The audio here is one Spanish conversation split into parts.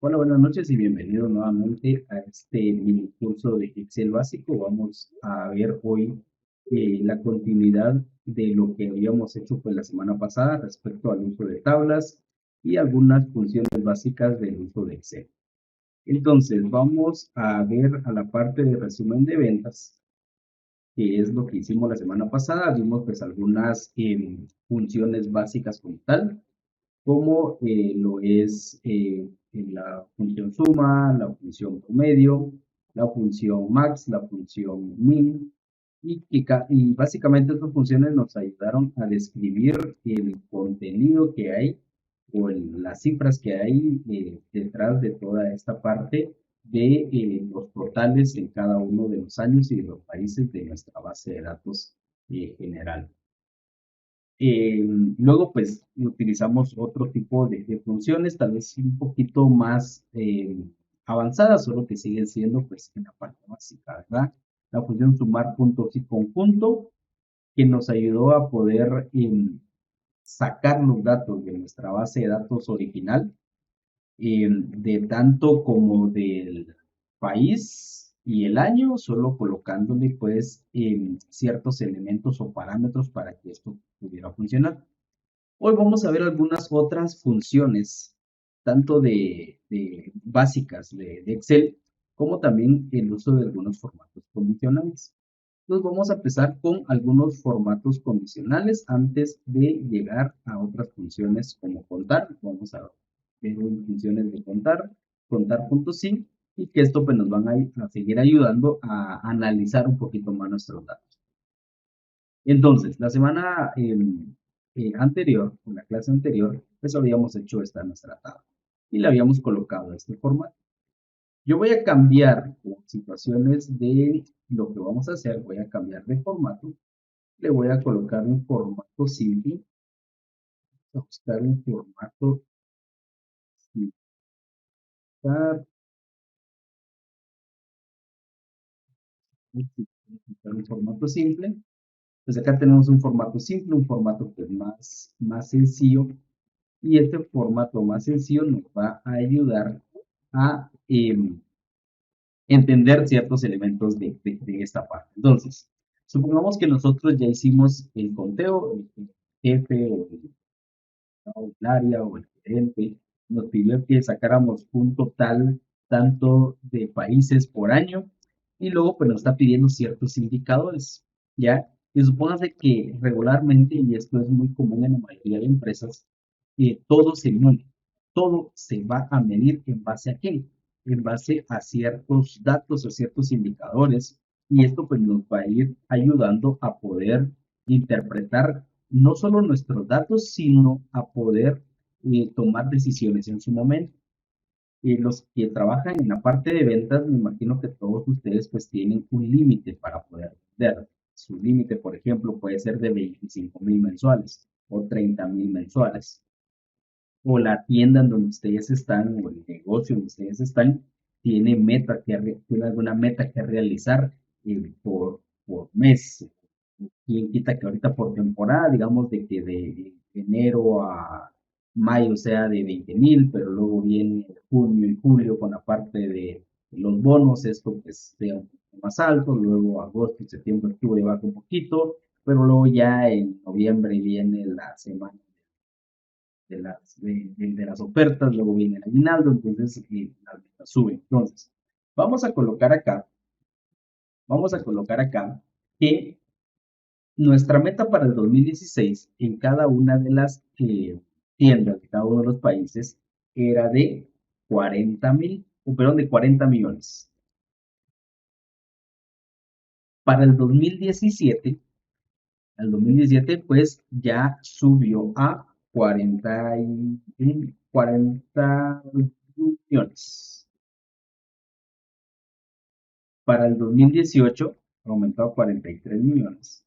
Hola, buenas noches y bienvenido nuevamente a este mini curso de Excel básico. Vamos a ver hoy la continuidad de lo que habíamos hecho pues la semana pasada respecto al uso de tablas y algunas funciones básicas del uso de Excel. Entonces, vamos a ver a la parte de resumen de ventas, que es lo que hicimos la semana pasada. Vimos pues algunas funciones básicas como tal como lo es la función suma, la función promedio, la función max, la función min, y básicamente estas funciones nos ayudaron a describir el contenido que hay o las cifras que hay detrás de toda esta parte de los totales en cada uno de los años y de los países de nuestra base de datos general. Eh, Luego, pues, utilizamos otro tipo de funciones, tal vez un poquito más avanzadas, solo que siguen siendo, pues, en la parte básica, ¿verdad? La función sumar puntos y conjunto, que nos ayudó a poder sacar los datos de nuestra base de datos original de tanto como del país y el año, solo colocándole pues ciertos elementos o parámetros para que esto pudiera funcionar. Hoy vamos a ver algunas otras funciones, tanto de básicas de Excel, como también el uso de algunos formatos condicionales. Entonces vamos a empezar con algunos formatos condicionales antes de llegar a otras funciones como contar. Vamos a ver funciones de contar, contar puntos sí, y que esto pues nos van a seguir ayudando a analizar un poquito más nuestros datos. Entonces, la semana anterior, en la clase anterior, pues habíamos hecho esta nuestra tabla y la habíamos colocado en este formato. Yo voy a cambiar por situaciones de lo que vamos a hacer, voy a cambiar de formato, le voy a colocar un formato simple, a buscar un formato simple, un formato simple. Pues acá tenemos un formato simple, un formato pues más sencillo, y este formato más sencillo nos va a ayudar a entender ciertos elementos de esta parte. Entonces, supongamos que nosotros ya hicimos el conteo, el jefe o el área o el gerente nos pidió que sacáramos un total tanto de países por año y luego pues nos está pidiendo ciertos indicadores, ¿ya? Y supóngase que regularmente, y esto es muy común en la mayoría de empresas, todo se mide, todo se va a medir en base a qué, en base a ciertos datos o ciertos indicadores, y esto pues nos va a ir ayudando a poder interpretar no solo nuestros datos, sino a poder tomar decisiones en su momento. Y los que trabajan en la parte de ventas, me imagino que todos ustedes pues tienen un límite para poder vender. Su límite, por ejemplo, puede ser de 25,000 mensuales o 30,000 mensuales. O la tienda en donde ustedes están o el negocio donde ustedes están tiene tiene alguna meta que realizar por mes. Quien quita que ahorita por temporada, digamos de que de enero a mayo sea de 20,000, pero luego viene junio y julio con la parte de los bonos, esto pues sea un poco más alto, luego agosto, septiembre, octubre baja un poquito, pero luego ya en noviembre viene la semana de las ofertas, luego viene el aguinaldo, entonces las ventas suben. Entonces, vamos a colocar acá, vamos a colocar acá que nuestra meta para el 2016 en cada una de las tiendas de cada uno de los países era de 40,000, perdón, de 40 millones. Para el 2017, al 2017 pues ya subió a 40 millones. Para el 2018 aumentó a 43 millones.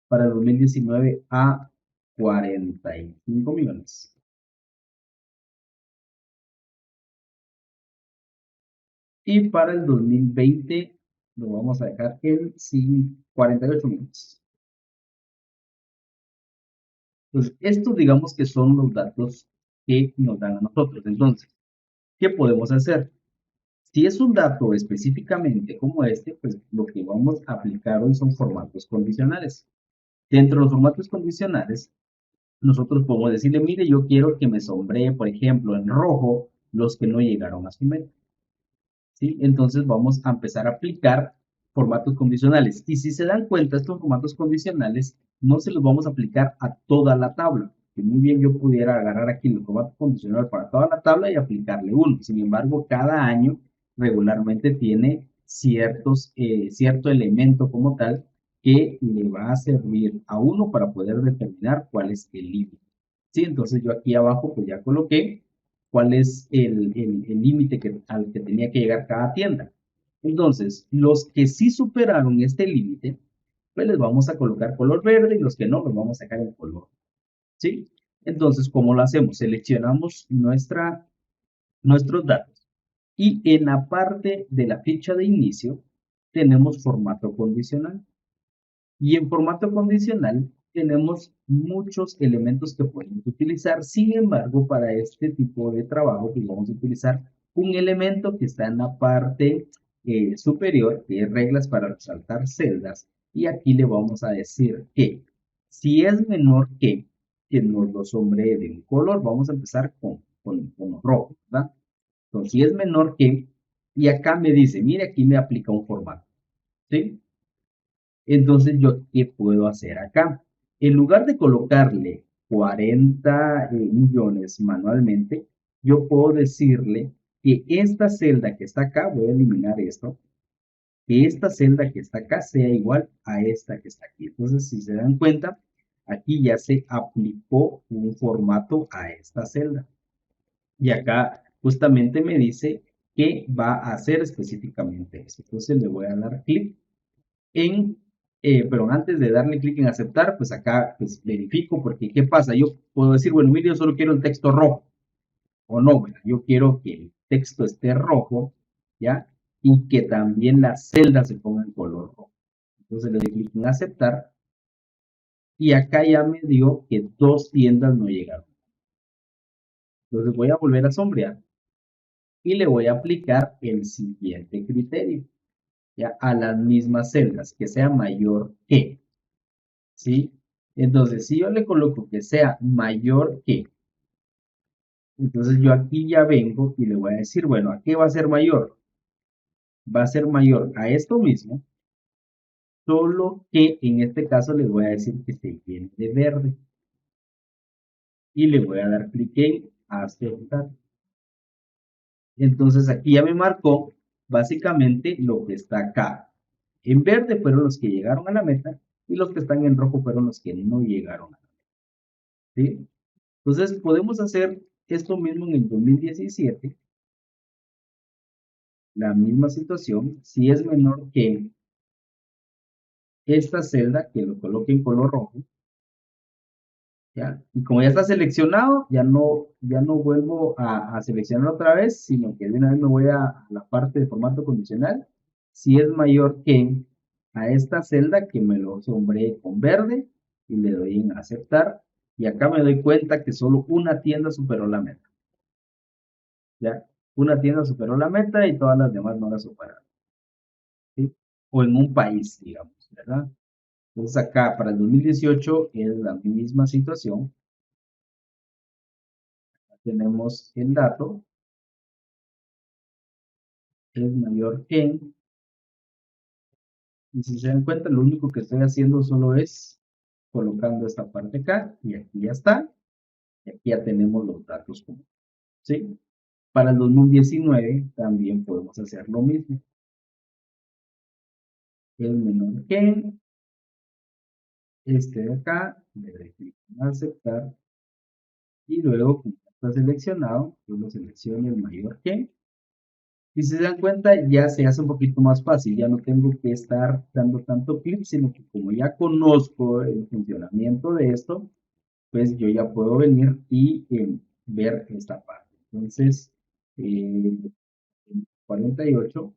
Para el 2019 a 45 millones. Y para el 2020 lo vamos a dejar en 48 millones. Entonces, estos digamos que son los datos que nos dan a nosotros. Entonces, ¿qué podemos hacer? Si es un dato específicamente como este, pues lo que vamos a aplicar hoy son formatos condicionales. Dentro de los formatos condicionales, nosotros podemos decirle, mire, yo quiero que me sombree, por ejemplo, en rojo los que no llegaron a su meta. ¿Sí? Entonces vamos a empezar a aplicar formatos condicionales. Y si se dan cuenta, estos formatos condicionales no se los vamos a aplicar a toda la tabla. Que muy bien yo pudiera agarrar aquí el formato condicional para toda la tabla y aplicarle uno. Sin embargo, cada año regularmente tiene cierto elemento como tal que le va a servir a uno para poder determinar cuál es el límite. ¿Sí? Entonces yo aquí abajo pues ya coloqué cuál es el límite al que tenía que llegar cada tienda. Entonces, los que sí superaron este límite, pues les vamos a colocar color verde y los que no, los vamos a sacar en color. ¿Sí? Entonces, ¿cómo lo hacemos? Seleccionamos nuestros datos y en la parte de la ficha de inicio tenemos formato condicional. Y en formato condicional tenemos muchos elementos que podemos utilizar. Sin embargo, para este tipo de trabajo, pues vamos a utilizar un elemento que está en la parte superior, que es reglas para resaltar celdas. Y aquí le vamos a decir que si es menor que nos lo sombree de un color, vamos a empezar con rojo, ¿verdad? Entonces, si es menor que, y acá me dice, mire, aquí me aplica un formato, ¿sí? Entonces, ¿yo qué puedo hacer acá? En lugar de colocarle 40 millones manualmente, yo puedo decirle que esta celda que está acá, voy a eliminar esto, que esta celda que está acá sea igual a esta que está aquí. Entonces, si se dan cuenta, aquí ya se aplicó un formato a esta celda. Y acá justamente me dice que va a hacer específicamente eso. Entonces, le voy a dar clic en, pero antes de darle clic en aceptar, pues acá pues verifico, porque ¿qué pasa? Yo puedo decir, bueno, mire, yo solo quiero el texto rojo, o no, bueno, yo quiero que el texto esté rojo, ¿ya? Y que también las celdas se pongan color rojo. Entonces le doy clic en aceptar, y acá ya me dio que dos tiendas no llegaron. Entonces voy a volver a sombrear, y le voy a aplicar el siguiente criterio, ¿ya? A las mismas celdas, que sea mayor que. ¿Sí? Entonces, si yo le coloco que sea mayor que, entonces yo aquí ya vengo y le voy a decir, bueno, ¿a qué va a ser mayor? Va a ser mayor a esto mismo, solo que en este caso le voy a decir que se llene de verde y le voy a dar clic en aceptar. Entonces aquí ya me marcó básicamente lo que está acá. En verde fueron los que llegaron a la meta y los que están en rojo fueron los que no llegaron a la meta. ¿Sí? Entonces podemos hacer esto mismo en el 2017, la misma situación, si es menor que esta celda, que lo coloque en color rojo, ¿ya? Y como ya está seleccionado, ya no vuelvo a seleccionar otra vez, sino que de una vez me voy a la parte de formato condicional. Si es mayor que a esta celda, que me lo sombré con verde, y le doy en aceptar, y acá me doy cuenta que solo una tienda superó la meta, ¿ya? Una tienda superó la meta y todas las demás no la superaron, ¿sí? O en un país, digamos, ¿verdad? Entonces acá para el 2018 es la misma situación. Tenemos el dato, es mayor que, y si se dan cuenta, lo único que estoy haciendo solo es colocando esta parte acá, y aquí ya está, y aquí ya tenemos los datos comunes, ¿sí? Para el 2019 también podemos hacer lo mismo. Es menor que este de acá, le doy clic en aceptar, y luego, como está seleccionado, yo lo selecciono el mayor que. Y si se dan cuenta, ya se hace un poquito más fácil, ya no tengo que estar dando tanto clic, sino que como ya conozco el funcionamiento de esto, pues yo ya puedo venir y ver esta parte. Entonces, eh, 48,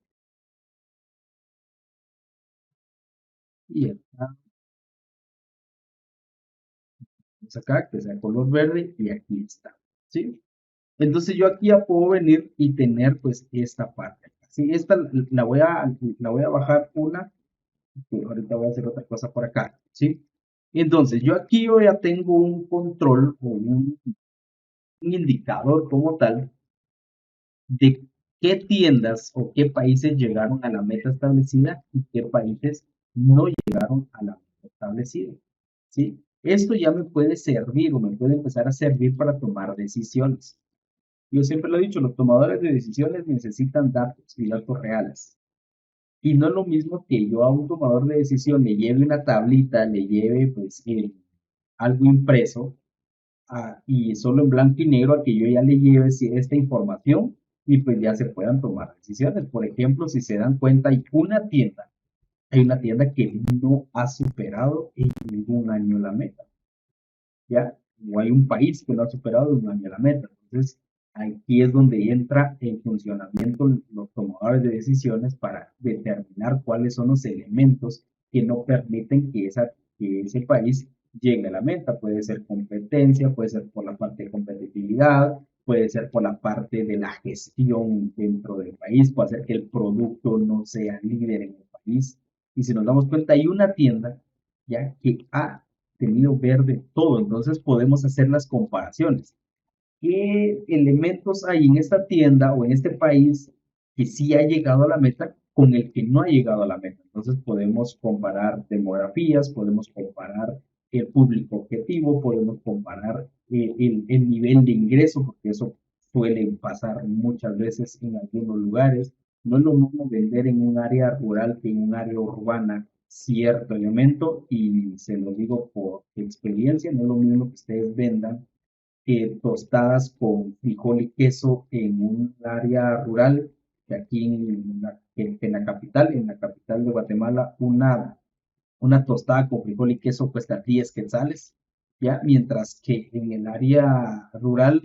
y acá, vamos acá, que sea color verde, y aquí está. ¿sí? Entonces yo aquí ya puedo venir y tener pues esta parte. Sí, esta la voy a bajar una, que ahorita voy a hacer otra cosa por acá, ¿sí? Entonces yo aquí yo ya tengo un control o un indicador como tal de qué tiendas o qué países llegaron a la meta establecida y qué países no llegaron a la meta establecida, ¿sí? Esto ya me puede servir o me puede empezar a servir para tomar decisiones. Yo siempre lo he dicho, los tomadores de decisiones necesitan datos y datos reales. Y no es lo mismo que yo a un tomador de decisión le lleve una tablita, le lleve pues algo impreso y solo en blanco y negro a que yo ya le lleve esta información y pues ya se puedan tomar decisiones. Por ejemplo, si se dan cuenta, hay una tienda que no ha superado en ningún año la meta. ¿Ya? O hay un país que no ha superado un año la meta. Entonces, aquí es donde entra en funcionamiento los tomadores de decisiones para determinar cuáles son los elementos que no permiten que ese país llegue a la meta. Puede ser competencia, puede ser por la parte de competitividad, puede ser por la parte de la gestión dentro del país, puede ser que el producto no sea líder en el país. Y si nos damos cuenta, hay una tienda ya que ha tenido verde todo, entonces podemos hacer las comparaciones. ¿Qué elementos hay en esta tienda o en este país que sí ha llegado a la meta con el que no ha llegado a la meta? Entonces podemos comparar demografías, podemos comparar el público objetivo, podemos comparar el nivel de ingreso, porque eso suele pasar muchas veces en algunos lugares. No es lo mismo vender en un área rural que en un área urbana cierto elemento, y se lo digo por experiencia, no es lo mismo que ustedes vendan tostadas con frijol y queso en un área rural, que aquí en la capital de Guatemala, una tostada con frijol y queso cuesta 10 quetzales, ¿ya? Mientras que en el área rural,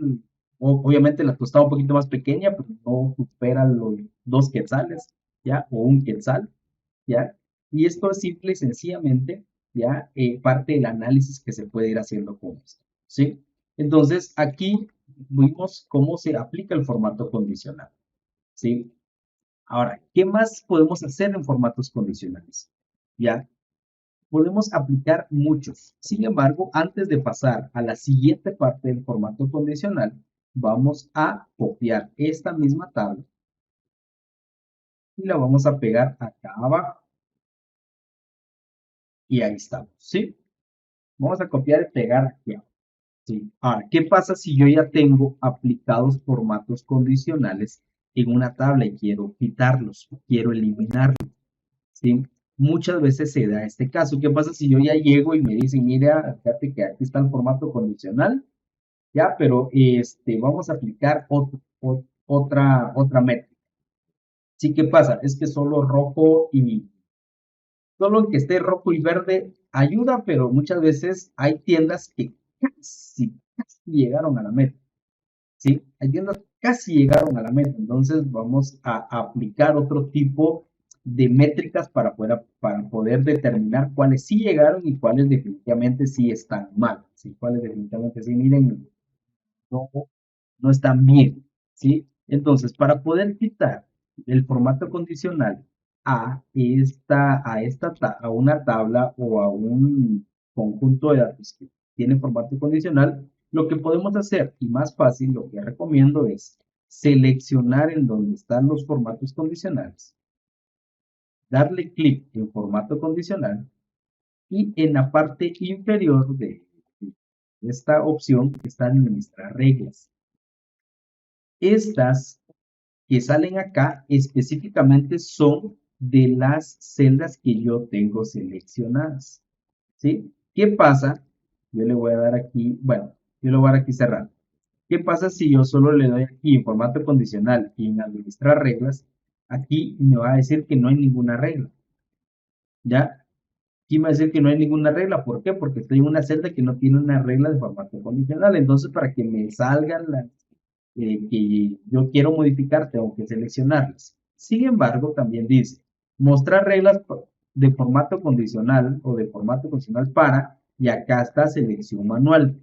obviamente la tostada un poquito más pequeña, pero no supera los 2 quetzales, ¿ya? O un quetzal, ¿ya? Y esto es simple y sencillamente, ¿ya? Parte del análisis que se puede ir haciendo con esto, ¿sí? Entonces, aquí vimos cómo se aplica el formato condicional, ¿sí? Ahora, ¿qué más podemos hacer en formatos condicionales? ¿Ya? Podemos aplicar muchos. Sin embargo, antes de pasar a la siguiente parte del formato condicional, vamos a copiar esta misma tabla y la vamos a pegar acá abajo. Y ahí estamos, ¿sí? Vamos a copiar y pegar aquí abajo. ¿Sí? Ahora, ¿qué pasa si yo ya tengo aplicados formatos condicionales en una tabla y quiero quitarlos, quiero eliminarlos? ¿Sí? Muchas veces se da este caso. ¿Qué pasa si yo ya llego y me dicen, mira, fíjate que aquí está el formato condicional, ya, pero vamos a aplicar otra métrica? ¿Sí? ¿Qué pasa? Es que solo el que esté rojo y verde ayuda, pero muchas veces hay tiendas que casi llegaron a la meta. ¿Sí? Hay tiendas que casi llegaron a la meta, entonces vamos a aplicar otro tipo de métricas para poder determinar cuáles sí llegaron y cuáles definitivamente sí están mal, ¿sí? Cuáles definitivamente sí, miren, no, no están bien, ¿sí? Entonces, para poder quitar el formato condicional a una tabla o a un conjunto de datos que tiene formato condicional, lo que podemos hacer, y más fácil, lo que recomiendo es seleccionar en donde están los formatos condicionales, darle clic en formato condicional y en la parte inferior de esta opción está administrar reglas. Estas que salen acá específicamente son de las celdas que yo tengo seleccionadas, ¿sí? ¿Qué pasa? Yo le voy a dar aquí, bueno, yo le voy a dar aquí cerrar. ¿Qué pasa si yo solo le doy aquí en formato condicional y en administrar reglas? Aquí me va a decir que no hay ninguna regla, ¿ya? Aquí me va a decir que no hay ninguna regla. ¿Por qué? Porque estoy en una celda que no tiene una regla de formato condicional. Entonces, para que me salgan las que yo quiero modificar, tengo que seleccionarlas. Sin embargo, también dice, mostrar reglas de formato condicional o de formato condicional para, y acá está selección manual.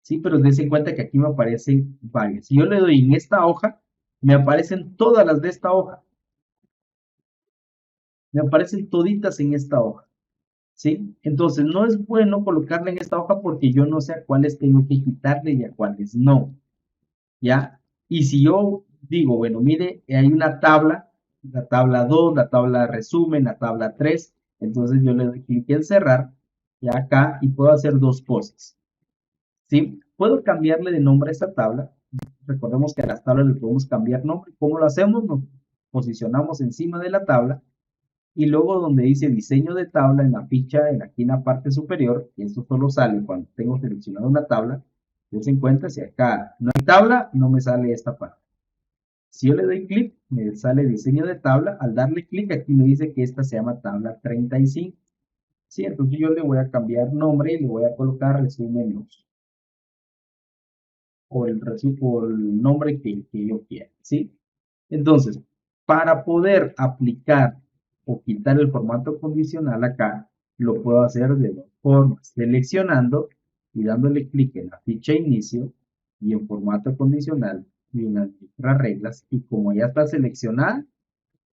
Sí, pero dense en cuenta que aquí me aparecen varias. Si yo le doy en esta hoja, me aparecen todas las de esta hoja. Me aparecen toditas en esta hoja. ¿Sí? Entonces, no es bueno colocarla en esta hoja porque yo no sé a cuáles tengo que quitarle y a cuáles no. ¿Ya? Y si yo digo, bueno, mire, hay una tabla, la tabla 2, la tabla resumen, la tabla 3, entonces yo le doy clic en cerrar, ya acá, y puedo hacer dos cosas, ¿sí? Puedo cambiarle de nombre a esta tabla, recordemos que a las tablas le podemos cambiar nombre, ¿cómo lo hacemos? Nos posicionamos encima de la tabla, y luego donde dice diseño de tabla en la ficha, aquí en la parte superior, y esto solo sale cuando tengo seleccionado una tabla, dense en cuenta, si acá no hay tabla, no me sale esta parte. Si yo le doy clic, me sale diseño de tabla. Al darle clic, aquí me dice que esta se llama tabla 35. Sí, entonces yo le voy a cambiar nombre y le voy a colocar resumen 2. O el nombre que yo quiera. ¿Sí? Entonces, para poder aplicar o quitar el formato condicional acá, lo puedo hacer de dos formas. Seleccionando y dándole clic en la ficha inicio y en formato condicional y en las reglas. Y como ya está seleccionada,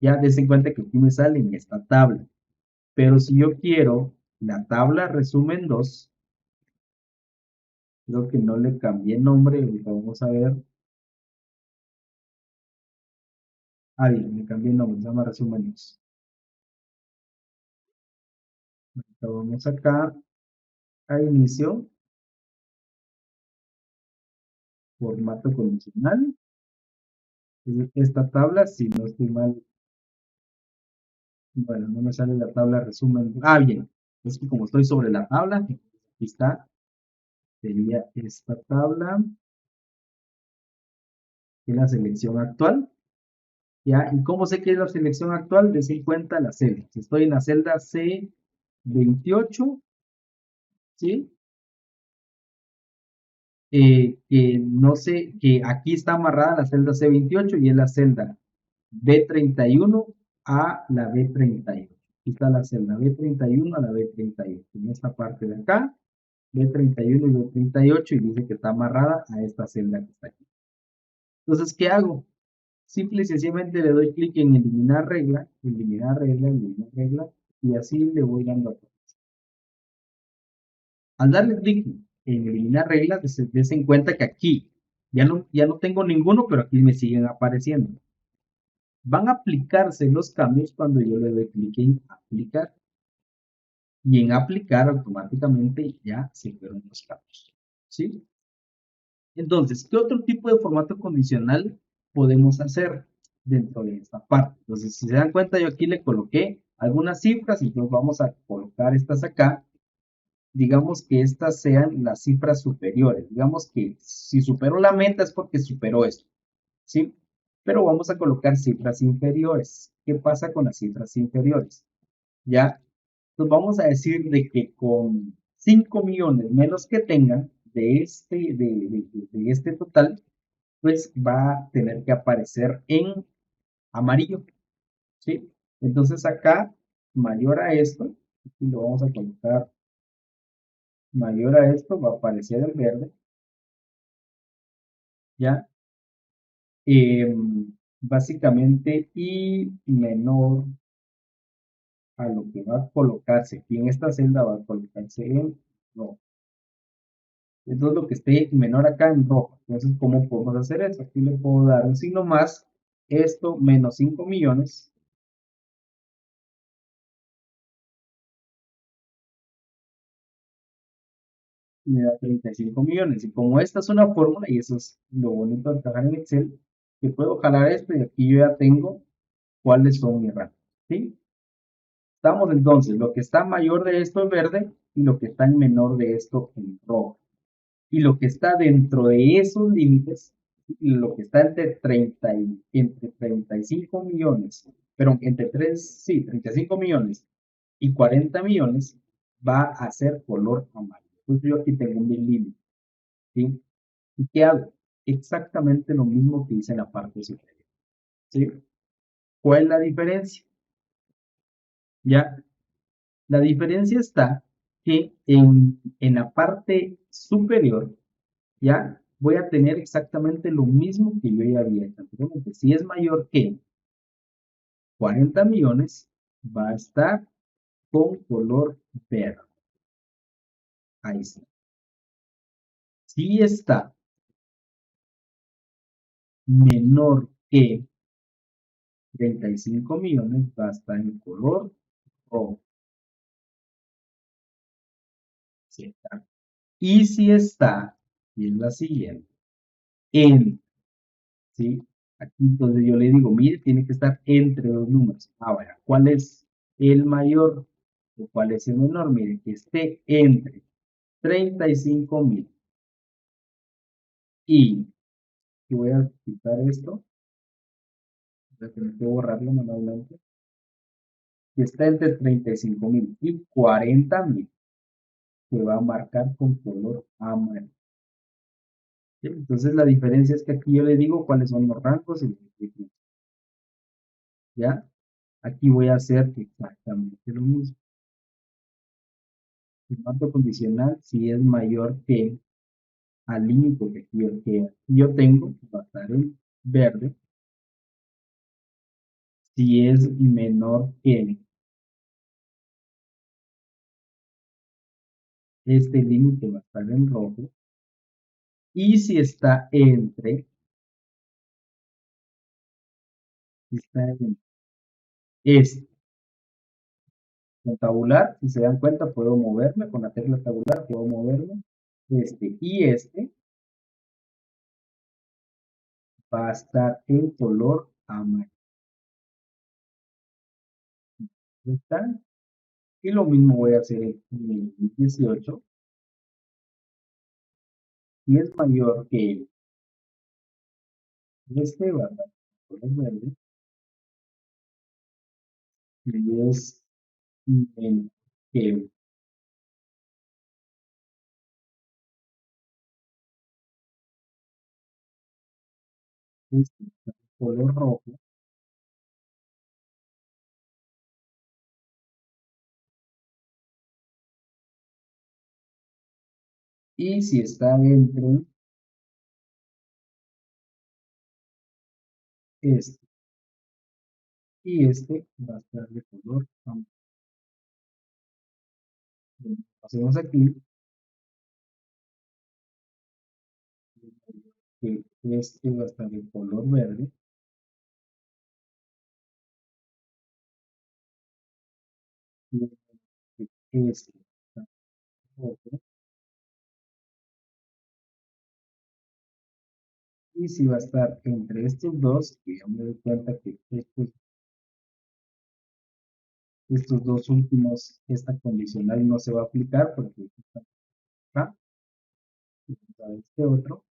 ya des en cuenta que aquí me sale en esta tabla. Pero si yo quiero la tabla resumen 2, creo que no le cambié nombre, ahorita vamos a ver. Ah, bien, me cambié el nombre, se llama resumen 2. Ahorita vamos acá a inicio, formato condicional. Entonces, esta tabla, si no estoy mal, bueno, no me sale la tabla resumen. Ah, bien, es que como estoy sobre la tabla, aquí está, sería esta tabla, que es la selección actual. ¿Ya? ¿Y cómo sé que es la selección actual? Des en cuenta la celda. Si estoy en la celda C28, ¿sí? Que no sé, que aquí está amarrada la celda C28 y es la celda B31 a la B38. Aquí está la celda B31 a la B38. En esta parte de acá, B31 y B38 y dice que está amarrada a esta celda que está aquí. Entonces, ¿qué hago? Simple y sencillamente le doy clic en eliminar regla, eliminar regla, eliminar regla, y así le voy dando a todo. Al darle clic en eliminar reglas, des en cuenta que aquí ya no tengo ninguno, pero aquí me siguen apareciendo. Van a aplicarse los cambios cuando yo le doy clic en aplicar. Y en aplicar automáticamente ya se fueron los cambios. ¿Sí? Entonces, ¿qué otro tipo de formato condicional podemos hacer dentro de esta parte? Entonces, si se dan cuenta, yo aquí le coloqué algunas cifras y entonces vamos a colocar estas acá. Digamos que estas sean las cifras superiores. Digamos que si superó la meta es porque superó esto, ¿sí? Pero vamos a colocar cifras inferiores. ¿Qué pasa con las cifras inferiores? ¿Ya? Entonces vamos a decir de que con 5 millones menos que tengan de este total, pues va a tener que aparecer en amarillo, ¿sí? Entonces acá, mayor a esto, y lo vamos a colocar mayor a esto, va a aparecer en verde, ¿ya? Básicamente, y menor a lo que va a colocarse aquí en esta celda, va a colocarse en rojo. Entonces lo que esté menor acá en rojo. Entonces, ¿cómo podemos hacer eso? Aquí le puedo dar un signo más, esto menos 5 millones, me da 35 millones. Y como esta es una fórmula, y eso es lo bonito de trabajar en Excel, que puedo jalar esto y aquí yo ya tengo cuáles son mis rangos. ¿Sí? Estamos entonces, lo que está mayor de esto en verde y lo que está en menor de esto en rojo. Y lo que está dentro de esos límites, lo que está entre 35 millones, pero entre 3, sí, 35 millones y 40 millones, va a ser color amarillo. Entonces yo aquí tengo mi límite, ¿sí? ¿Y qué hago? Exactamente lo mismo que hice en la parte superior, ¿sí? ¿Cuál es la diferencia? Ya, la diferencia está que en la parte superior ya voy a tener exactamente lo mismo que yo ya había hecho anteriormente. Si es mayor que 40 millones, va a estar con color verde. Ahí está. Si está menor que 35 millones, va a estar en color rojo. ¿Sí? Y si está, y es la siguiente, en, ¿sí? Aquí entonces yo le digo, mire, tiene que estar entre dos números. Ahora, ¿cuál es el mayor o cuál es el menor? Mire, que esté entre 35.000 y voy a quitar esto, voy a tener que borrarlo manualmente, que está entre 35.000 y 40.000, se va a marcar con color amarillo. ¿Sí? Entonces la diferencia es que aquí yo le digo cuáles son los rangos y los requisitos. ¿Ya? Aquí voy a hacer exactamente lo mismo. El marco condicional, si es mayor que al límite que yo tengo, va a estar en verde. Si es menor que este límite, va a estar en rojo. Y si está entre, está en este, con tabular, si se dan cuenta, puedo moverme, con la tecla tabular puedo moverme. Este y este va a estar en color amarillo. ¿Está? Y lo mismo voy a hacer en el 18. Si es mayor que este, va a estar en color verde. Si es menor que este, va a estar en color rojo. Y si está entre este y este, va a estar de color amarillo. Hacemos aquí que este va a estar de color verde y este está rojo. Y si va a estar entre estos dos, que ya me doy cuenta que estos dos últimos, esta condicional no se va a aplicar porque está acá, y está este otro,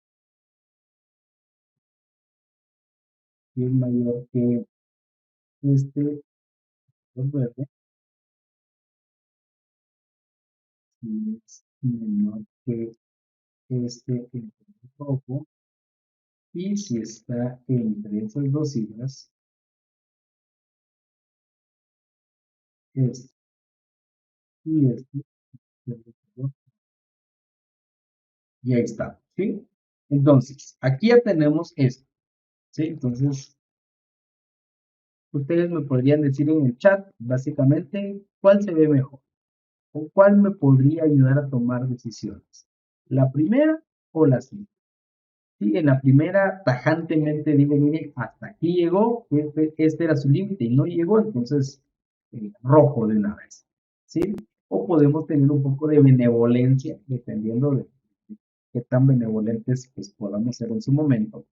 y es mayor que este color verde, y es menor que este el color rojo, y si está entre esas dos cifras, este y este, y ahí está, ¿sí? Entonces, aquí ya tenemos esto, ¿sí? Entonces, ustedes me podrían decir en el chat, básicamente, cuál se ve mejor o cuál me podría ayudar a tomar decisiones. ¿La primera o la siguiente? Sí, en la primera, tajantemente digo, mire, hasta aquí llegó, este era su límite y no llegó, entonces rojo de una vez. ¿Sí? O podemos tener un poco de benevolencia, dependiendo de qué tan benevolentes pues, podamos ser en su momento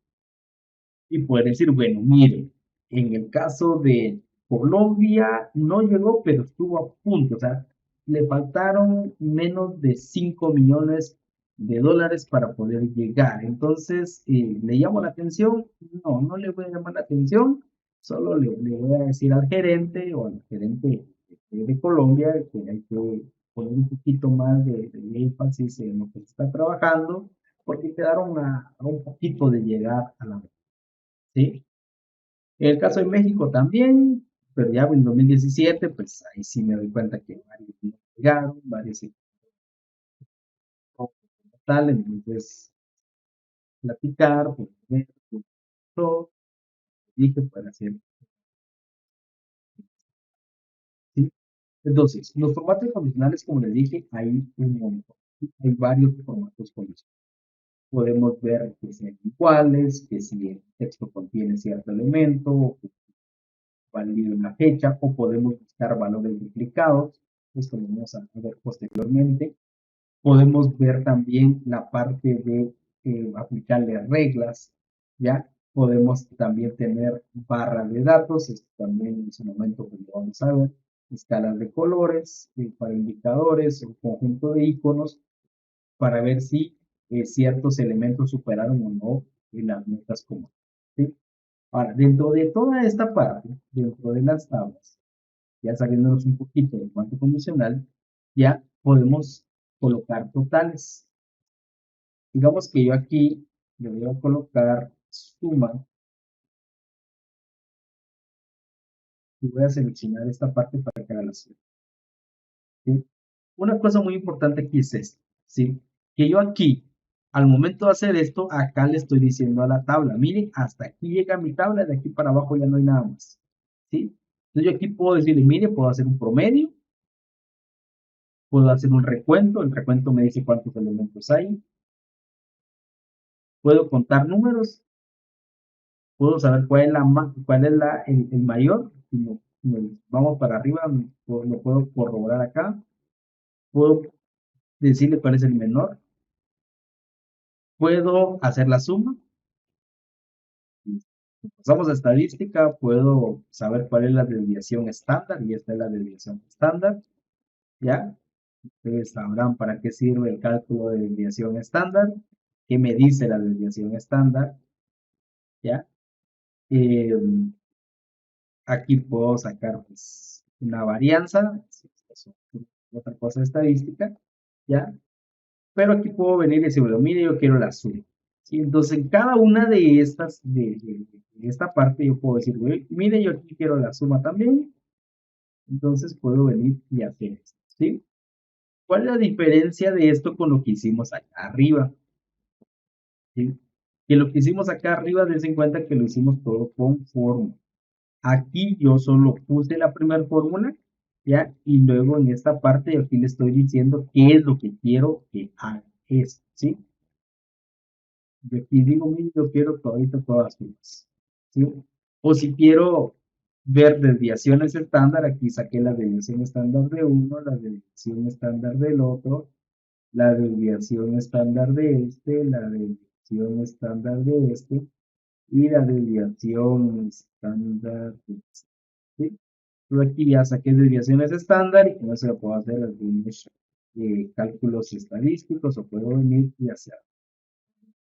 y poder decir, bueno, mire, en el caso de Colombia no llegó, pero estuvo a punto, o sea, le faltaron menos de 5 millones de dólares para poder llegar. Entonces, ¿le llamo la atención? No, no le voy a llamar la atención, solo le voy a decir al gerente o al gerente de Colombia que hay que poner un poquito más de énfasis en lo que se está trabajando, porque quedaron a un poquito de llegar a la meta. ¿Sí? En el caso de México también, pero ya en 2017, pues ahí sí me doy cuenta que varios no llegaron, varios se tal, entonces platicar, poder ver, todo, dije, para hacer, ¿sí? Entonces, los formatos condicionales, como les dije, hay un montón. Hay varios formatos condicionales. Podemos ver que sean iguales, que si el texto contiene cierto elemento, que valide una fecha, o podemos buscar valores duplicados. Esto lo vamos a ver posteriormente. Podemos ver también la parte de aplicarle reglas, ¿ya? Podemos también tener barras de datos, esto también en su momento pues, lo vamos a ver, escalas de colores para indicadores, un conjunto de iconos para ver si ciertos elementos superaron o no las metas comunes. ¿Sí? Ahora, dentro de toda esta parte, dentro de las tablas, ya saliéndonos un poquito del cuanto condicional, ya podemos colocar totales. Digamos que yo aquí le voy a colocar suma y voy a seleccionar esta parte para que haga la suma. ¿Sí? Una cosa muy importante aquí es esto, ¿sí? Que yo aquí, al momento de hacer esto, acá le estoy diciendo a la tabla, miren, hasta aquí llega mi tabla, de aquí para abajo ya no hay nada más, ¿sí? Entonces yo aquí puedo decirle, mire, puedo hacer un promedio, puedo hacer un recuento, el recuento me dice cuántos elementos hay, puedo contar números, puedo saber cuál es el mayor, si vamos para arriba, lo puedo corroborar acá, puedo decirle cuál es el menor, puedo hacer la suma, si pasamos a estadística, puedo saber cuál es la desviación estándar, y esta es la desviación estándar, ¿ya? Ustedes sabrán para qué sirve el cálculo de desviación estándar, qué me dice la desviación estándar, ¿ya? Eh, Aquí puedo sacar pues, una varianza, es otra cosa estadística, ¿ya? Pero aquí puedo venir y decir, bueno, mire, yo quiero la suma. ¿Sí? Entonces, en cada una de estas, de esta parte, yo puedo decir, mire, yo aquí quiero la suma también. Entonces, puedo venir y hacer esto, ¿sí? ¿Cuál es la diferencia de esto con lo que hicimos acá arriba? ¿Sí? Que lo que hicimos acá arriba, des en cuenta que lo hicimos todo con fórmula. Aquí yo solo puse la primera fórmula, ¿ya? Y luego en esta parte aquí le estoy diciendo qué es lo que quiero que haga esto, ¿sí? Yo aquí digo, mire, yo quiero todito todas sumas, ¿sí? O si quiero ver desviaciones estándar, aquí saqué la desviación estándar de uno, la desviación estándar del otro, la desviación estándar de este, la desviación estándar de este y la desviación estándar de este, ¿sí? Yo aquí ya saqué desviaciones estándar y con eso ya puedo hacer algunos cálculos estadísticos o puedo venir y hacer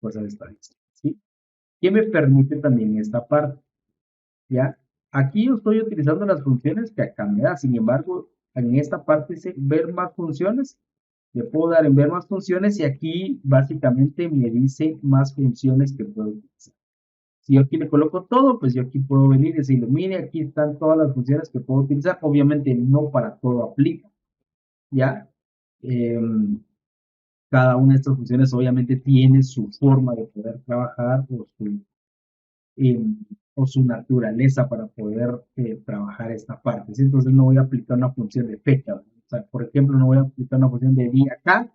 cosas estadísticas, ¿sí? ¿Qué me permite también esta parte? ¿Ya? Aquí yo estoy utilizando las funciones que acá me da, sin embargo, en esta parte dice ver más funciones, le puedo dar en ver más funciones y aquí básicamente me dice más funciones que puedo utilizar. Si yo aquí le coloco todo, pues yo aquí puedo venir y decirle, mire, aquí están todas las funciones que puedo utilizar. Obviamente no para todo aplica, ¿ya? Em, Cada una de estas funciones obviamente tiene su forma de poder trabajar em, o su naturaleza para poder trabajar esta parte, ¿sí? Entonces no voy a aplicar una función de fecha. O sea, por ejemplo, no voy a aplicar una función de día acá,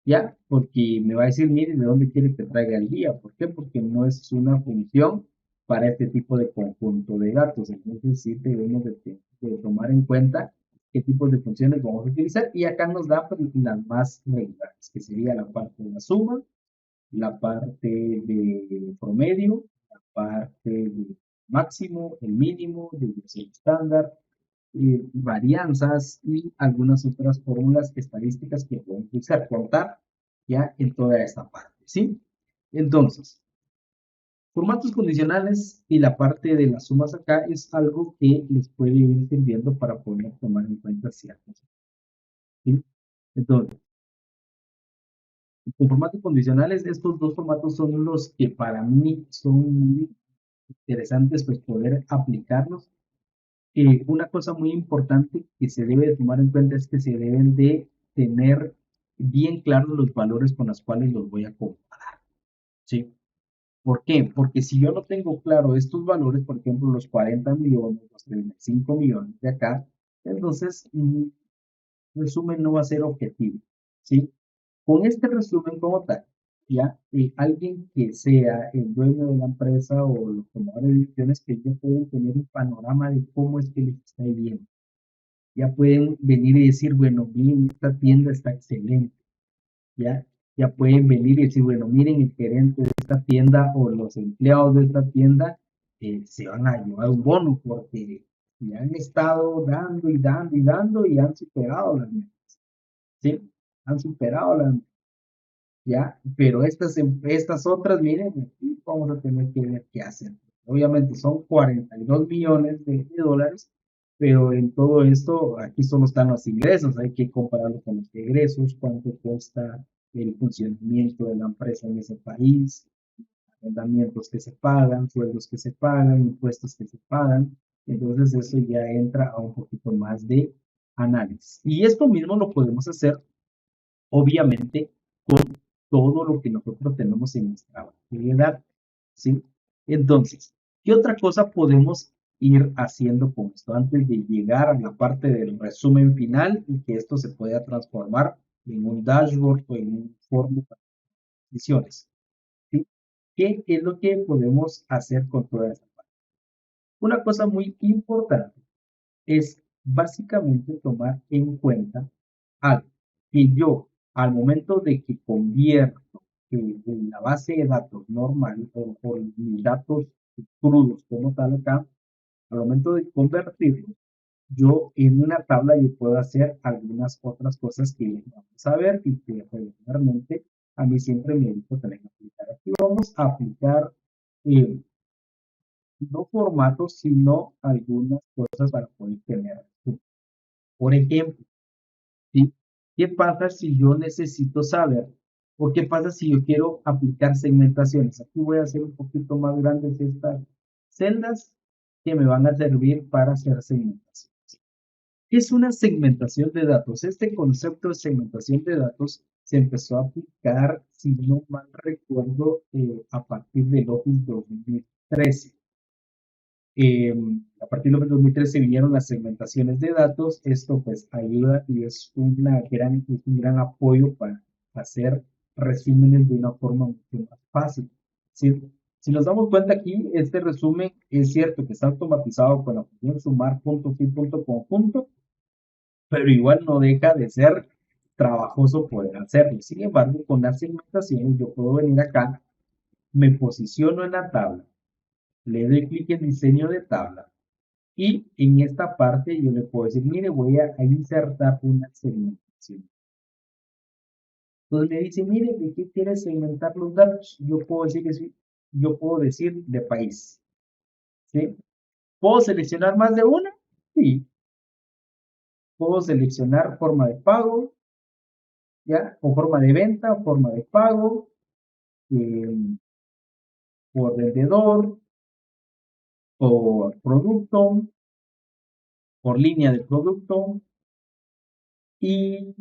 ¿ya? Porque me va a decir, mire, ¿de dónde quiere que traiga el día? ¿Por qué? Porque no es una función para este tipo de conjunto de datos. Entonces sí debemos de tomar en cuenta qué tipos de funciones vamos a utilizar y acá nos da pues, las más regulares, que sería la parte de la suma, la parte de promedio, la parte de máximo, el mínimo, desviación estándar, varianzas y algunas otras fórmulas estadísticas que pueden utilizar, contar ya en toda esta parte, ¿sí? Entonces, formatos condicionales y la parte de las sumas acá es algo que les puede ir sirviendo para poder tomar en cuenta ciertas, ¿sí? Entonces, con formatos condicionales, estos dos formatos son los que para mí son muy interesantes, pues poder aplicarlos. Una cosa muy importante que se debe de tomar en cuenta es que se deben de tener bien claros los valores con los cuales los voy a comparar, ¿sí? ¿Por qué? Porque si yo no tengo claro estos valores, por ejemplo, los 40 millones, los 35 millones de acá, entonces resumen no va a ser objetivo, ¿sí? Con este resumen como tal, ya alguien que sea el dueño de la empresa o los tomadores de decisiones que ya pueden tener un panorama de cómo es que les está yendo. Ya pueden venir y decir, bueno, miren, esta tienda está excelente, ya, ya pueden venir y decir, bueno, miren, el gerente de esta tienda o los empleados de esta tienda se van a llevar un bono porque le han estado dando y dando y dando y han superado las metas, ¿sí? Han superado las metas, ¿ya? Pero estas otras, miren, aquí vamos a tener que ver qué hacer. Obviamente son 42 millones de dólares, pero en todo esto, aquí solo están los ingresos, hay que compararlo con los egresos, cuánto cuesta el funcionamiento de la empresa en ese país, arrendamientos que se pagan, sueldos que se pagan, impuestos que se pagan. Entonces eso ya entra a un poquito más de análisis. Y esto mismo lo podemos hacer, obviamente, todo lo que nosotros tenemos en nuestra base de datos, ¿sí? Entonces, ¿qué otra cosa podemos ir haciendo con esto antes de llegar a la parte del resumen final y que esto se pueda transformar en un dashboard o en un informe para decisiones? ¿Sí? ¿Qué es lo que podemos hacer con toda esta parte? Una cosa muy importante es básicamente tomar en cuenta algo, que yo al momento de que convierto en la base de datos normal o mis datos crudos como tal acá, al momento de convertirlos, yo en una tabla yo puedo hacer algunas otras cosas que vamos a ver y que regularmente a mí siempre me gusta tener que aplicar. Aquí vamos a aplicar eh, no formatos, sino algunas cosas para poder tener. Por ejemplo, ¿sí? ¿Qué pasa si yo necesito saber? ¿O qué pasa si yo quiero aplicar segmentaciones? Aquí voy a hacer un poquito más grandes estas celdas que me van a servir para hacer segmentación. ¿Qué es una segmentación de datos? Este concepto de segmentación de datos se empezó a aplicar, si no mal recuerdo, a partir del Office 2013. Eh, a partir del 2013 vinieron las segmentaciones de datos. Esto pues ayuda y es un gran apoyo para hacer resúmenes de una forma mucho más fácil. Si, si nos damos cuenta aquí, este resumen es cierto que está automatizado con la función sumar punto fin punto conjunto, pero igual no deja de ser trabajoso poder hacerlo. Sin embargo, con las segmentaciones yo puedo venir acá, me posiciono en la tabla, le doy clic en diseño de tabla y en esta parte yo le puedo decir, mire, voy a insertar una segmentación. Entonces me dice, mire, ¿de qué quiere segmentar los datos? Yo puedo decir que sí, yo puedo decir de país. ¿Sí? ¿Puedo seleccionar más de una? Sí. Puedo seleccionar forma de pago, ¿ya? O forma de venta, forma de pago, eh, por vendedor, por producto, por línea de producto y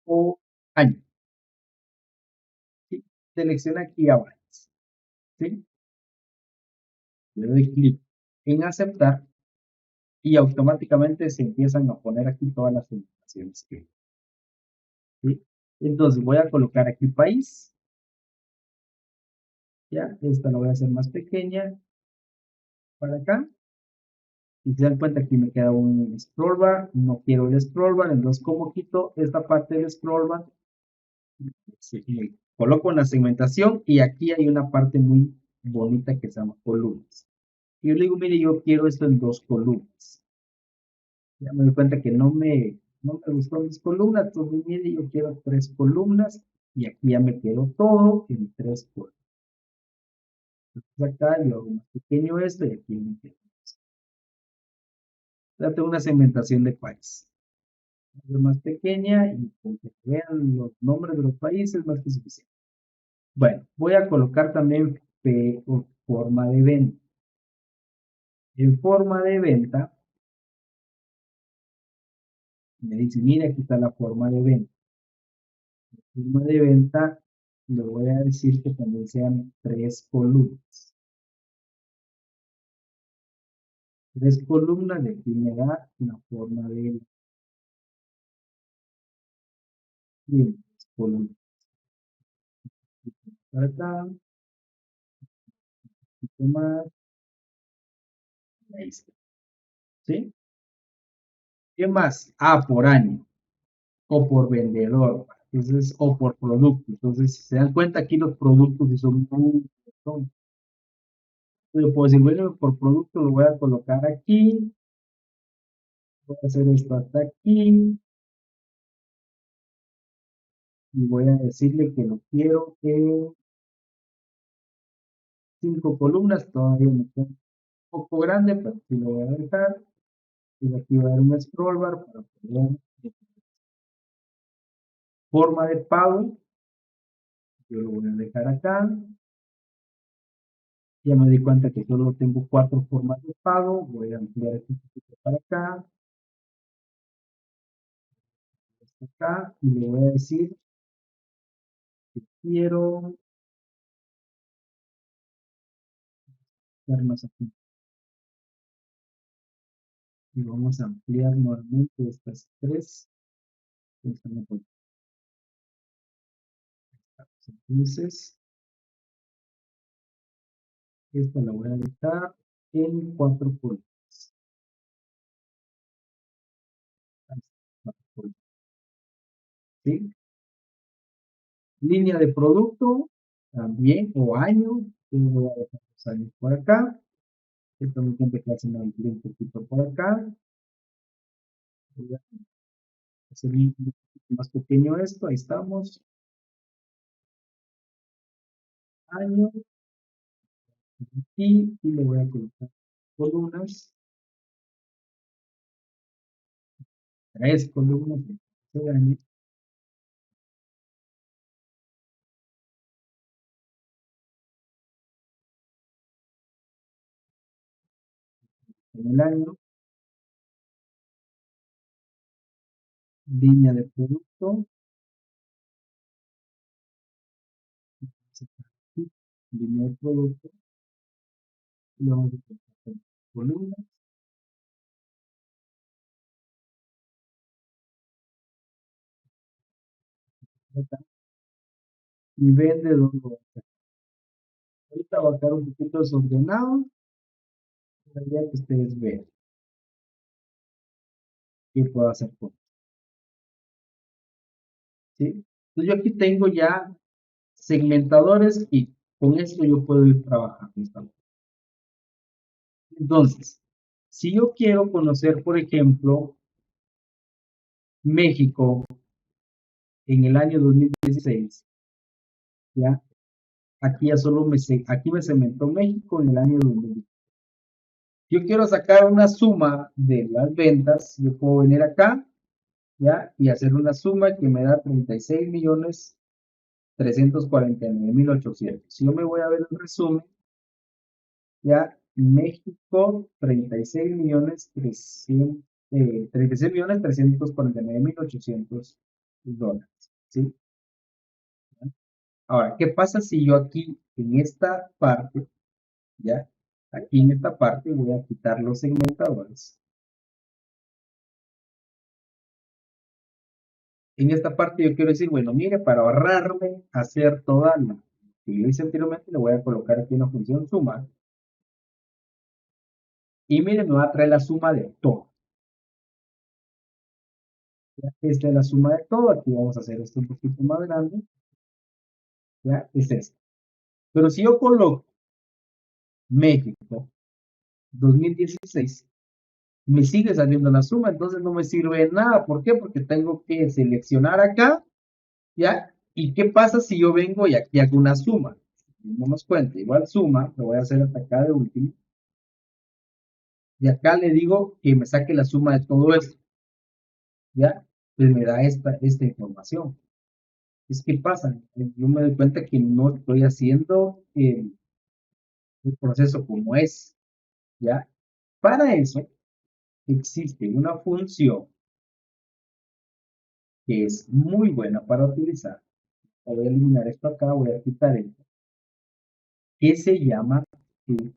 o año. ¿Sí? Selecciona aquí abajo. ¿Sí? Le doy clic en aceptar y automáticamente se empiezan a poner aquí todas las informaciones que, ¿sí? Entonces voy a colocar aquí país, ya, esta la voy a hacer más pequeña para acá, y se dan cuenta que me queda un scroll bar, no quiero el scroll bar, entonces como quito esta parte del scroll bar, sí, coloco en la segmentación y aquí hay una parte muy bonita que se llama columnas. Y yo le digo, mire, yo quiero esto en dos columnas. Ya me doy cuenta que no me gustó mis columnas, entonces mire, yo quiero tres columnas y aquí ya me quedó todo en tres columnas. Entonces acá yo hago más pequeño esto y aquí me quedo. Ya tengo una segmentación de país. Es más pequeña y con que vean los nombres de los países más que suficiente. Bueno, voy a colocar también forma de venta. En forma de venta, me dice, mira, aquí está la forma de venta. La forma de venta Le voy a decir que también sean tres columnas. Tres columnas de aquí me da la forma de bien, tres columnas. Para acá, un poquito más, ahí está. ¿Sí? ¿Qué más? Ah, por año o por vendedor. Entonces, o por producto. Entonces, si se dan cuenta, aquí los productos sí son muy. Son, yo puedo decir, bueno, por producto lo voy a colocar aquí. Voy a hacer esto hasta aquí. Y voy a decirle que lo quiero en cinco columnas. Todavía me queda un poco grande, pero aquí lo voy a dejar. Y aquí voy a dar un scroll bar para poder. Forma de pago. Yo lo voy a dejar acá. Ya me di cuenta que solo tengo cuatro formas de pago. Voy a ampliar esto un poquito para acá, esto acá, y le voy a decir que quiero darnos aquí. Y vamos a ampliar nuevamente estas tres. Entonces, esta la voy a dejar en cuatro columnas. ¿Sí? Línea de producto también, o año. Yo voy a dejar los años por acá. Esto me tiene que hacer un poquito por acá. Voy a hacer un poquito más pequeño esto. Ahí estamos. Año. Y le voy a colocar columnas. Tres columnas de año en el año. Línea de producto. Línea de producto. Y vamos a colocar columnas. Acá, y vendedor. Ahorita va a quedar un poquito desordenado. La idea que ustedes vean qué puedo hacer con. ¿Sí? Entonces yo aquí tengo ya segmentadores y con esto yo puedo ir trabajando. Entonces, si yo quiero conocer, por ejemplo, México en el año 2016, ¿ya? Aquí ya solo aquí me segmentó México en el año 2016. Yo quiero sacar una suma de las ventas, yo puedo venir acá, ¿ya? Y hacer una suma que me da 36.349.800. Si yo me voy a ver el resumen, ya México, 36.349.800 dólares, ¿sí? Ahora, ¿qué pasa si yo aquí, en esta parte, ya, aquí en esta parte voy a quitar los segmentadores? En esta parte yo quiero decir, bueno, mire, para ahorrarme hacer toda la que yo hice anteriormente, le voy a colocar aquí una función suma. Y mire, me va a traer la suma de todo. ¿Ya? Esta es la suma de todo. Aquí vamos a hacer esto un poquito más grande. ¿Ya? Es esto. Pero si yo coloco México 2016, me sigue saliendo la suma, entonces no me sirve de nada. ¿Por qué? Porque tengo que seleccionar acá, ¿ya? ¿Y qué pasa si yo vengo y aquí hago una suma? Démonos cuenta, igual suma, lo voy a hacer hasta acá de último. Y acá le digo que me saque la suma de todo esto, ¿ya? Pues me da esta información. Es que pasa, yo me doy cuenta que no estoy haciendo el proceso como es, ¿ya? Para eso existe una función que es muy buena para utilizar, Voy a eliminar esto acá, voy a quitar esto, que se llama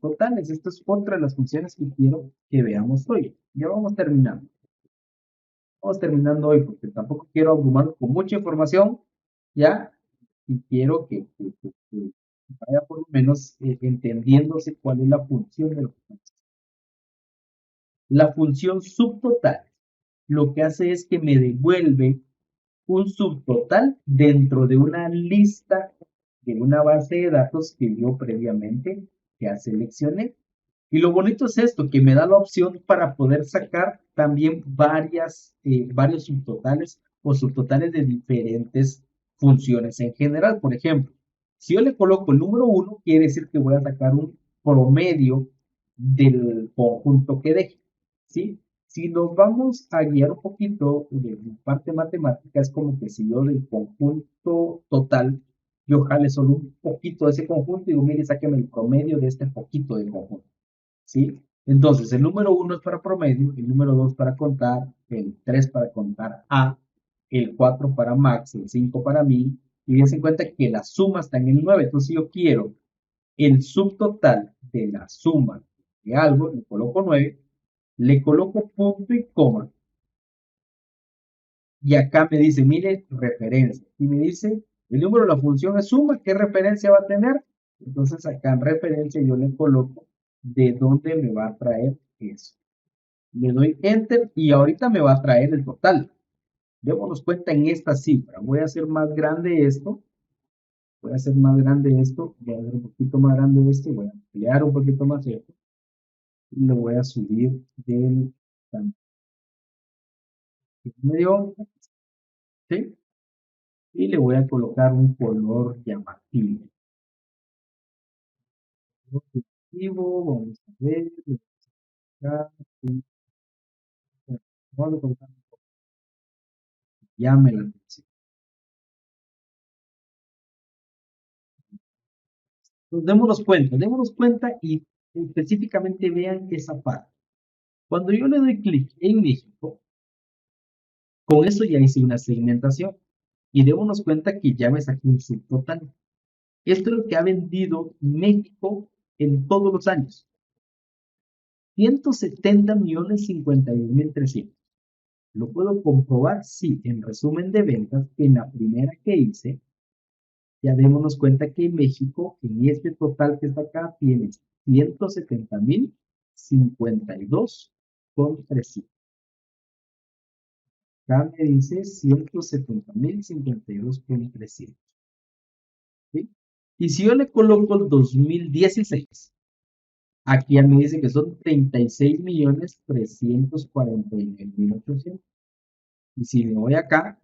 totales. Esto es otra de las funciones que quiero que veamos hoy. Ya vamos terminando. Vamos terminando hoy porque tampoco quiero abrumar con mucha información, ¿ya? Y quiero que vaya por lo menos entendiéndose cuál es la función de lo que estamos haciendo. La función subtotal lo que hace es que me devuelve un subtotal dentro de una lista de una base de datos que yo previamente ya seleccioné. Y lo bonito es esto, que me da la opción para poder sacar también varios subtotales o subtotales de diferentes funciones en general. Por ejemplo, si yo le coloco el número uno, quiere decir que voy a sacar un promedio del conjunto que deje, ¿sí? Si nos vamos a guiar un poquito de la parte matemática, es como que si yo del conjunto total, yo jale solo un poquito de ese conjunto y digo, mire, sáqueme el promedio de este poquito de conjunto. ¿Sí? Entonces, el número uno es para promedio, el número 2 para contar, el 3 para contar A, el 4 para max, el 5 para mil, y dense cuenta que la suma está en el 9. Entonces, yo quiero el subtotal de la suma de algo, le coloco 9, le coloco punto y coma, y acá me dice, mire, referencia, y me dice, el número de la función es suma, ¿qué referencia va a tener? Entonces, acá en referencia yo le coloco de dónde me va a traer eso. Le doy enter y ahorita me va a traer el total. Démonos cuenta en esta cifra. Voy a hacer más grande esto. Voy a hacer más grande esto. Voy a hacer un poquito más grande esto. Voy a ampliar un poquito más esto. Y lo voy a subir del medio. ¿Sí? Y le voy a colocar un color llamativo. Vamos a ver. Vamos a colocar, llame la atención. Entonces, démonos cuenta y específicamente vean esa parte. Cuando yo le doy clic en México, con eso ya hice una segmentación y démonos cuenta que ya me saqué un subtotal. Esto es lo que ha vendido México en todos los años. 170.051.300. ¿Lo puedo comprobar? Sí, en resumen de ventas, en la primera que hice, ya démonos cuenta que México, en este total que está acá, tiene 170.052,300. Acá me dice 170.052,300. ¿Sí? Y si yo le coloco el 2016, aquí ya me dice que son 36.349.800. Y si me voy acá,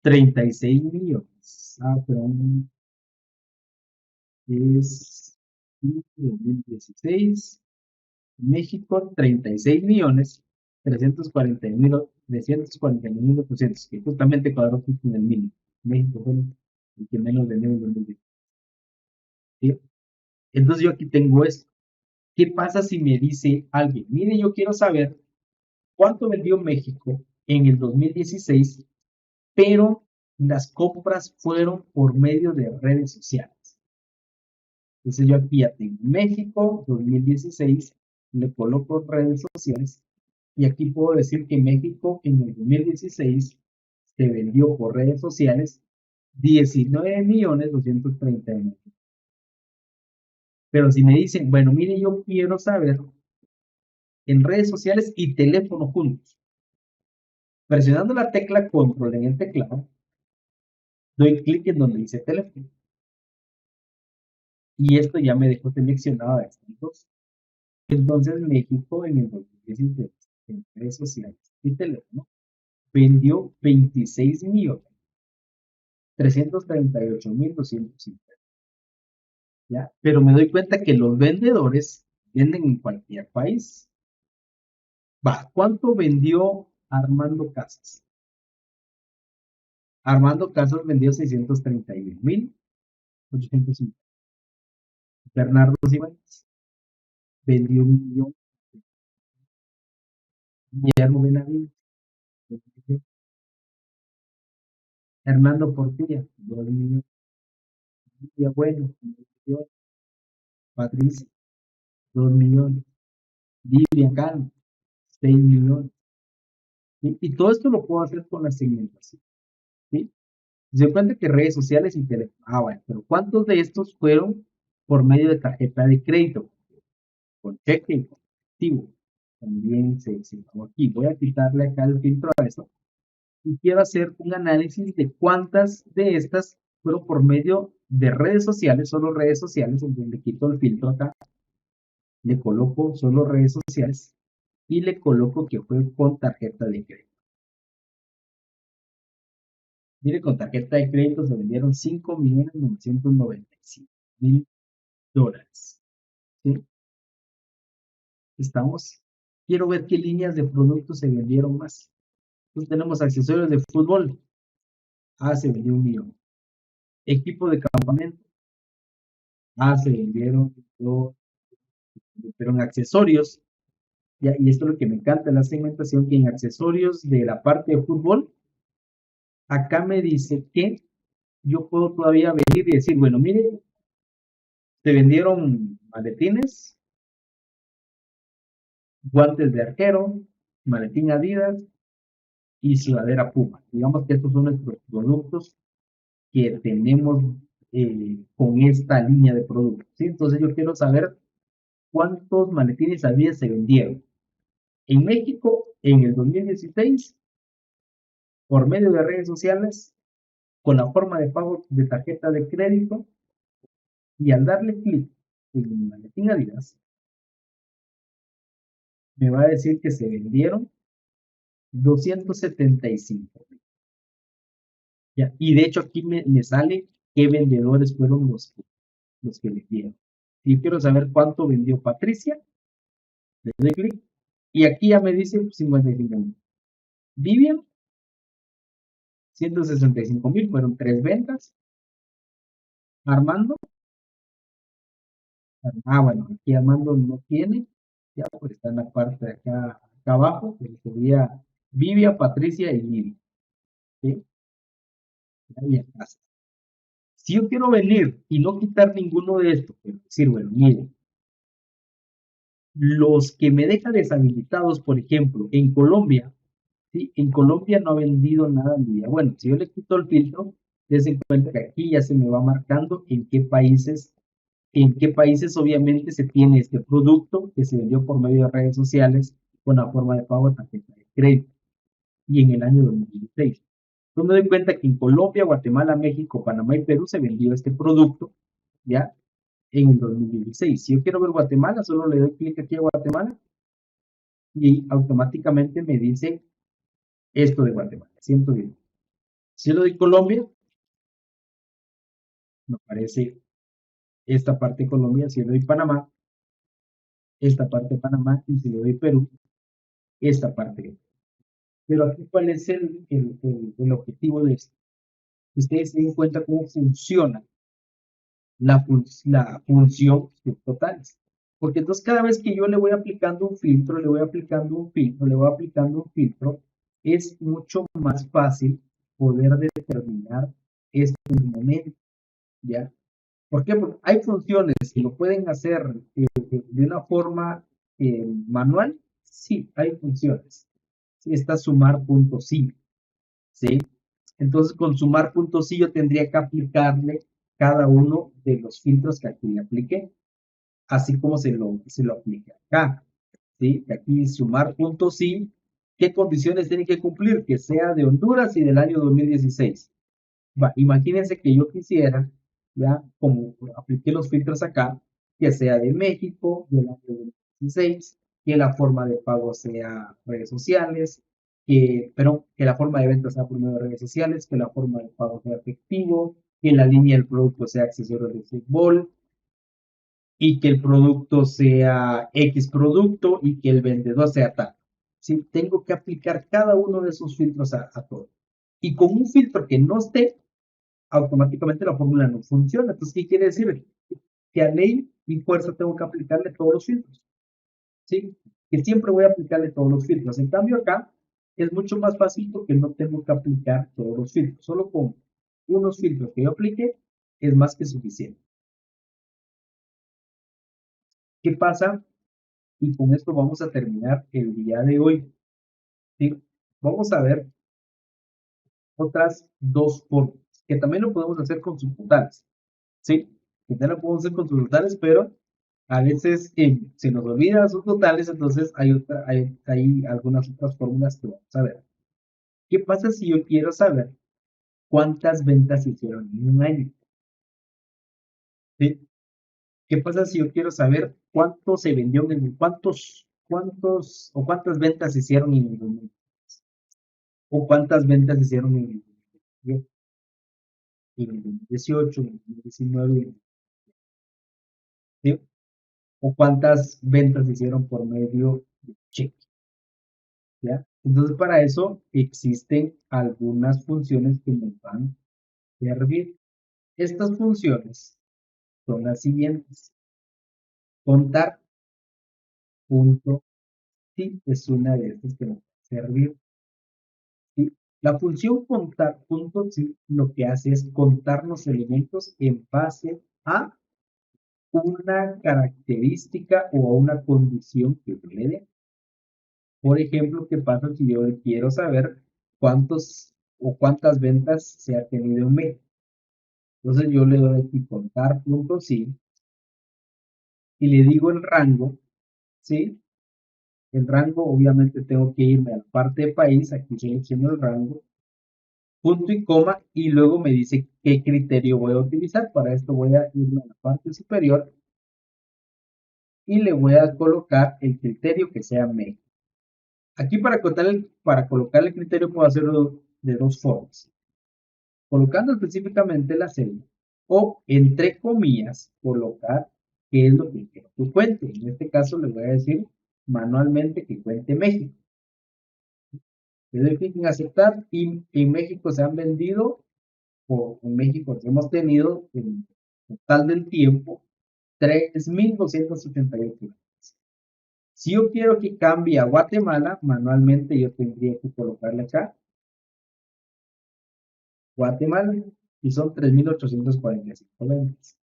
36 millones. Ah, perdón, es 2016. México, 36.341.800, que justamente cuadró con el mínimo. México fue el que menos vendió en 2016. ¿Sí? Entonces yo aquí tengo esto. ¿Qué pasa si me dice alguien, mire, yo quiero saber cuánto vendió México en el 2016, pero las compras fueron por medio de redes sociales? Entonces yo aquí ya tengo México 2016, le coloco redes sociales y aquí puedo decir que México en el 2016 se vendió por redes sociales 19.230.000. Pero si me dicen, bueno, mire, yo quiero saber en redes sociales y teléfono juntos. Presionando la tecla control en el teclado, doy clic en donde dice teléfono. Y esto ya me dejó seleccionado a estos dos. Entonces México en el 2016 en redes sociales y teléfono vendió 26.338.250. ¿Ya? Pero me doy cuenta que los vendedores venden en cualquier país. Va, ¿cuánto vendió Armando Casas? Armando Casas vendió 631.850. Bernardo Sibáñez vendió 1.000.000. Guillermo Benavides Hernando Portilla, 2 millones. Lidia Bueno, 1 millón. Patricia, 2 millones. Vivian Cano, 6 millones. ¿Sí? Y todo esto lo puedo hacer con la segmentación. ¿Sí? Se cuenta que redes sociales y teléfono. Ah, bueno, pero ¿cuántos de estos fueron por medio de tarjeta de crédito? Con cheque y con efectivo. También se pagó aquí. Voy a quitarle acá el filtro a esto y quiero hacer un análisis de cuántas de estas fueron por medio de redes sociales, solo redes sociales, donde le quito el filtro acá, le coloco solo redes sociales y le coloco que fue con tarjeta de crédito. Mire, con tarjeta de crédito se vendieron 5.995.000 dólares. ¿Sí? Estamos. Quiero ver qué líneas de productos se vendieron más. Entonces tenemos accesorios de fútbol. Ah, se vendió 1 millón. Equipo de campamento. Ah, se vendieron 2. Pero en accesorios, ya, y esto es lo que me encanta la segmentación, que en accesorios de la parte de fútbol, acá me dice que yo puedo todavía venir y decir, bueno, mire, se vendieron maletines, guantes de arquero, maletín Adidas y sudadera Puma. Digamos que estos son nuestros productos que tenemos con esta línea de productos. ¿Sí? Entonces yo quiero saber cuántos maletines Adidas se vendieron. En México, en el 2016, por medio de redes sociales, con la forma de pago de tarjeta de crédito, y al darle clic en el maletín Adidas, me va a decir que se vendieron 275. ¿Ya? Y de hecho aquí me sale qué vendedores fueron los que vendieron. Si quiero saber cuánto vendió Patricia, le doy clic y aquí ya me dice 55.000. Vivian, 165.000, fueron 3 ventas. Armando, bueno, aquí Armando no tiene, ya pues está en la parte de acá abajo, que sería Vivian, Patricia y Vivi. ¿Sí? Y acá está. Si yo quiero venir y no quitar ninguno de estos, pero decir, bueno, mire, los que me dejan deshabilitados, por ejemplo, en Colombia, ¿sí? En Colombia no ha vendido nada en día. Bueno, si yo le quito el filtro, dense cuenta que aquí ya se me va marcando en qué países obviamente se tiene este producto que se vendió por medio de redes sociales con la forma de pago de tarjeta de crédito y en el año 2016. Entonces me doy cuenta que en Colombia, Guatemala, México, Panamá y Perú se vendió este producto, ¿ya? En el 2016. Si yo quiero ver Guatemala, solo le doy clic aquí a Guatemala y automáticamente me dice esto de Guatemala, 110. Si yo le doy Colombia, me aparece esta parte de Colombia. Si le doy Panamá, esta parte de Panamá. Y si le doy Perú, esta parte. Pero aquí, ¿cuál es el objetivo de esto? Que ustedes se den cuenta cómo funciona la función de totales. Porque entonces cada vez que yo le voy aplicando un filtro, le voy aplicando un filtro, le voy aplicando un filtro, es mucho más fácil poder determinar esto en un momento, ¿ya? ¿Por qué? Porque hay funciones que lo pueden hacer de una forma manual. Sí, hay funciones. Sí, está sumar punto sí, ¿sí? Entonces, con sumar punto sí yo tendría que aplicarle cada uno de los filtros que aquí le apliqué, así como se lo aplica acá, ¿sí? Aquí sumar punto sí, ¿qué condiciones tiene que cumplir? Que sea de Honduras y del año 2016. Imagínense que yo quisiera, ya como apliqué los filtros acá, que sea de México, del año 2016, que la forma de pago sea redes sociales, que la forma de venta sea por medio de redes sociales, que la forma de pago sea efectivo, que la línea del producto sea accesorios de fútbol y que el producto sea X producto y que el vendedor sea tal. ¿Sí? Tengo que aplicar cada uno de esos filtros a todo. Y con un filtro que no esté, automáticamente la fórmula no funciona. Entonces, ¿qué quiere decir? Que a ley y fuerza tengo que aplicarle todos los filtros. ¿Sí? Que siempre voy a aplicarle todos los filtros. En cambio, acá es mucho más fácil porque no tengo que aplicar todos los filtros. Solo con unos filtros que yo aplique es más que suficiente. ¿Qué pasa? Y con esto vamos a terminar el día de hoy. ¿Sí? Vamos a ver otras dos formas, que también lo podemos hacer con subtotales. ¿Sí? Que también lo podemos hacer con subtotales, pero a veces se nos olvidan subtotales, entonces hay algunas otras fórmulas que vamos a ver. ¿Qué pasa si yo quiero saber cuántas ventas se hicieron en un año? ¿Sí? ¿Qué pasa si yo quiero saber cuánto se vendió o cuántas ventas se hicieron en el 2000? ¿O cuántas ventas se hicieron en el 2010, en el 2018, en el 2019? ¿Sí? ¿O cuántas ventas se hicieron por medio de cheque? ¿Ya? Entonces, para eso existen algunas funciones que nos van a servir. Estas funciones son las siguientes. Contar punto sí es una de estas que nos va a servir. ¿Sí? La función contar punto sí lo que hace es contar los elementos en base a una característica o a una condición que yo le dé. Por ejemplo, ¿qué pasa si yo quiero saber cuántos o cuántas ventas se ha tenido en México? Entonces yo le doy aquí contar punto sí y le digo el rango, ¿sí? El rango, obviamente tengo que irme a la parte de país, aquí selecciono el rango, punto y coma, y luego me dice qué criterio voy a utilizar. Para esto voy a irme a la parte superior y le voy a colocar el criterio que sea México. Aquí para colocar el criterio puedo hacerlo de dos formas. Colocando específicamente la celda o entre comillas colocar qué es lo que quiero que cuente. En este caso le voy a decir manualmente que cuente México. Le doy clic en aceptar y en México se han vendido o en México hemos tenido en total del tiempo 3.278. Si yo quiero que cambie a Guatemala, manualmente yo tendría que colocarle acá Guatemala y son 3.845 ventas.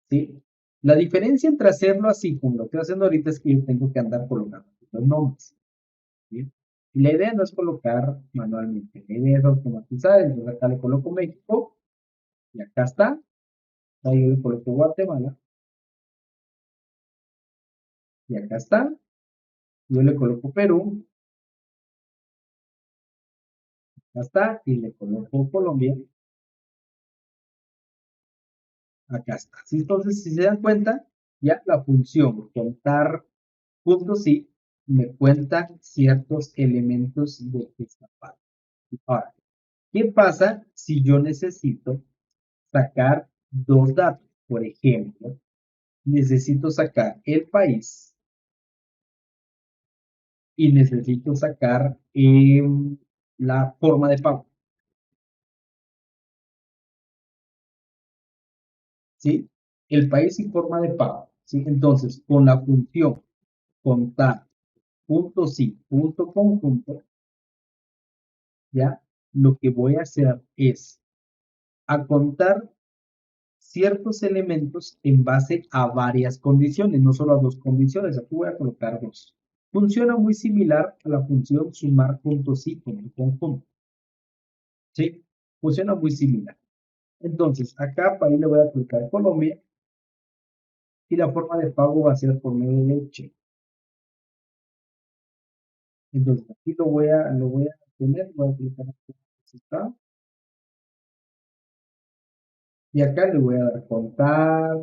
¿Sí? La diferencia entre hacerlo así como lo estoy haciendo ahorita es que yo tengo que andar colocando los nombres. ¿Sí? Y la idea no es colocar manualmente, la idea es automatizar, entonces acá le coloco México y acá está, ahí yo le coloco Guatemala y acá está, yo le coloco Perú, acá está, y le coloco Colombia, acá está. ¿Sí? Entonces, si se dan cuenta, ya la función contar puntos sí me cuenta ciertos elementos de esta parte. Ahora, ¿qué pasa si yo necesito sacar dos datos? Por ejemplo, necesito sacar el país y necesito sacar la forma de pago, ¿sí? El país y forma de pago, ¿sí? Entonces, con la función contar punto sí, punto conjunto, ¿ya? Lo que voy a hacer es a contar ciertos elementos en base a varias condiciones, no solo a dos condiciones. Aquí voy a colocar dos. Funciona muy similar a la función sumar puntos y punto conjunto. ¿Sí? Funciona muy similar. Entonces, acá para ahí le voy a colocar Colombia y la forma de pago va a ser por medio de cheque. Entonces, aquí lo voy a tener, voy a colocar aquí está, y acá le voy a dar contar,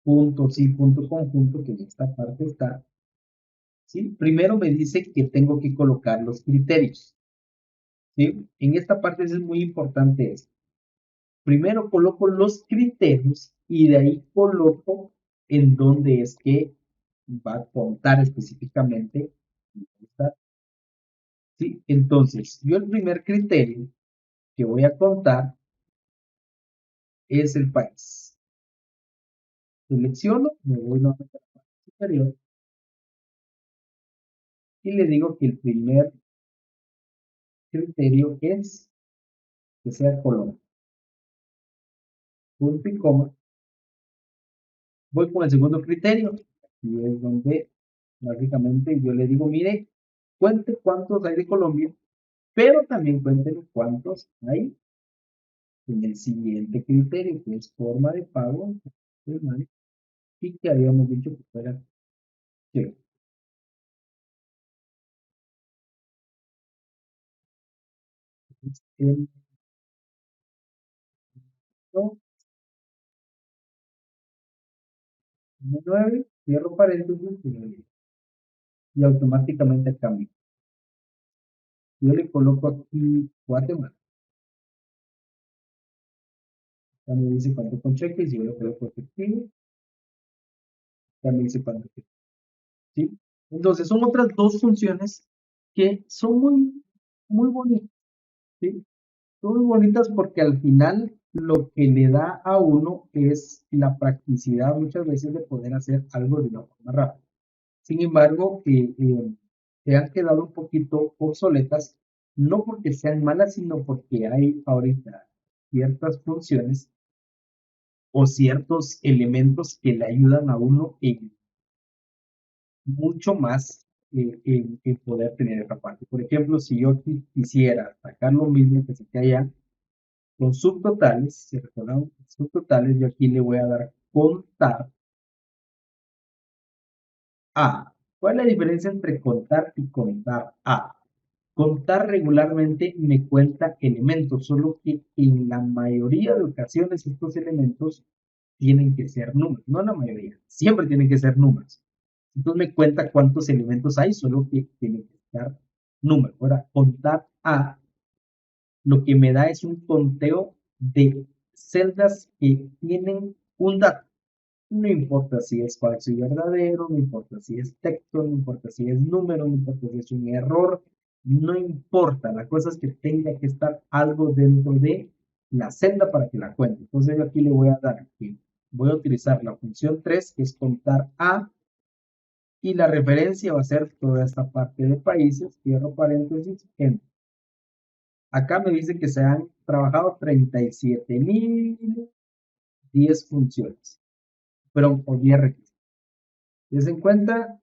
punto sí, punto conjunto, que en esta parte está. ¿Sí? Primero me dice que tengo que colocar los criterios. ¿Sí? En esta parte es muy importante esto. Primero coloco los criterios y de ahí coloco en dónde es que va a contar específicamente. ¿Sí? Entonces, yo el primer criterio que voy a contar es el país. Selecciono, me voy nuevamente a la parte superior y le digo que el primer criterio es que sea Colombia. Punto y coma. Voy con el segundo criterio, y es donde básicamente yo le digo, mire, cuente cuántos hay de Colombia, pero también cuénteme cuántos hay en el siguiente criterio, que es forma de pago, y que habíamos dicho que fuera que el 9, cierro paréntesis y automáticamente cambia. Yo le coloco aquí Guatemala, ya me dice cuánto con cheques, yo le coloco efectivo, ya me dice cuánto cheques, ¿sí? Entonces son otras dos funciones que son muy bonitas, ¿sí? Son muy bonitas porque al final lo que le da a uno es la practicidad muchas veces de poder hacer algo de una forma rápida. Sin embargo, se han quedado un poquito obsoletas, no porque sean malas, sino porque hay ahorita ciertas funciones o ciertos elementos que le ayudan a uno en mucho más en poder tener esa parte. Por ejemplo, si yo quisiera sacar lo mismo que saqué allá, con subtotales, si recuerdan, subtotales, yo aquí le voy a dar contar a. ¿Cuál es la diferencia entre contar y contar a? Contar regularmente me cuenta elementos, solo que en la mayoría de ocasiones estos elementos tienen que ser números, no en la mayoría, siempre tienen que ser números. Entonces me cuenta cuántos elementos hay, solo que tienen que estar números. Ahora, contar a lo que me da es un conteo de celdas que tienen un dato. No importa si es falso y verdadero, no importa si es texto, no importa si es número, no importa si es un error, no importa. La cosa es que tenga que estar algo dentro de la celda para que la cuente. Entonces yo aquí le voy a dar aquí. Voy a utilizar la función 3, que es contar a, y la referencia va a ser toda esta parte de países, cierro paréntesis, en. Acá me dice que se han trabajado 37.010 funciones, pero por 10 registros. Des en cuenta,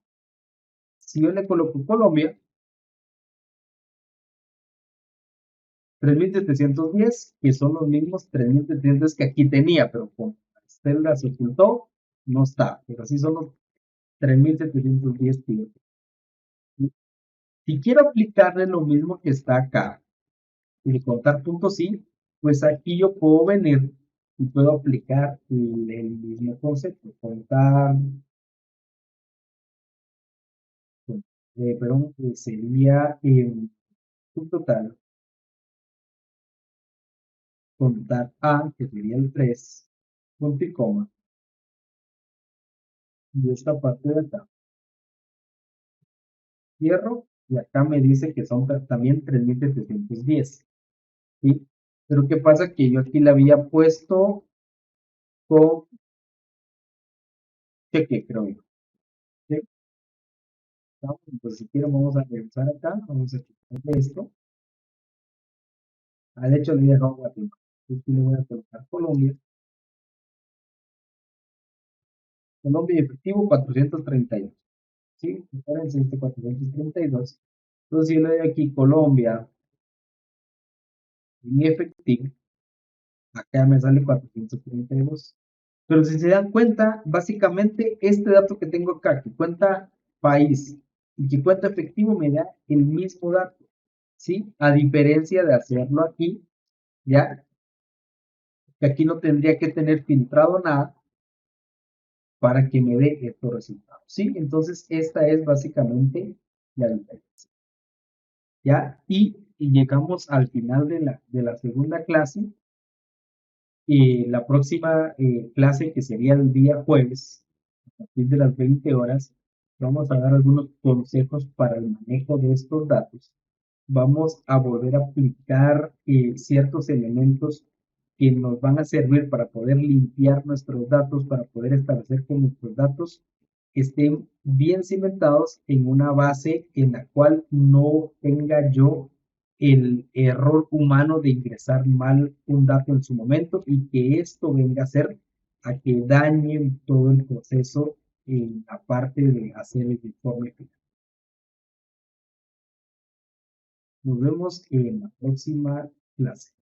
si yo le coloco Colombia, 3.710, que son los mismos 3.700 que aquí tenía, pero con las celdas se ocultó, no está, pero así son los 3.710 clientes. Si quiero aplicarle lo mismo que está acá, y contar puntos sí, pues aquí yo puedo venir y puedo aplicar el mismo concepto, contar, perdón, sería un total, contar A, que sería el 3 punto y coma, y esta parte de acá, cierro, y acá me dice que son también 3.710, ¿sí? Pero ¿qué pasa? Que yo aquí le había puesto con cheque, creo yo, ¿sí? Entonces, si quiero, vamos a regresar acá, vamos a quitarle esto. Al hecho le he dejado Guatemala. Aquí le voy a colocar Colombia. Colombia y efectivo 432. ¿Sí? Recuérdense este 432. Entonces, si yo le doy aquí Colombia y efectivo, acá me sale 432. Pero si se dan cuenta, básicamente este dato que tengo acá, que cuenta país y que cuenta efectivo, me da el mismo dato. ¿Sí? A diferencia de hacerlo aquí, ya, que aquí no tendría que tener filtrado nada para que me dé estos resultados. ¿Sí? Entonces, esta es básicamente la diferencia. ¿Ya? Y llegamos al final de la segunda clase. Y la próxima clase, que sería el día jueves, a partir de las 20 horas, vamos a dar algunos consejos para el manejo de estos datos. Vamos a volver a aplicar ciertos elementos que nos van a servir para poder limpiar nuestros datos, para poder establecer que nuestros datos estén bien cimentados en una base en la cual no tenga yo el error humano de ingresar mal un dato en su momento y que esto venga a ser a que dañen todo el proceso en la parte de hacer el informe final. Nos vemos en la próxima clase.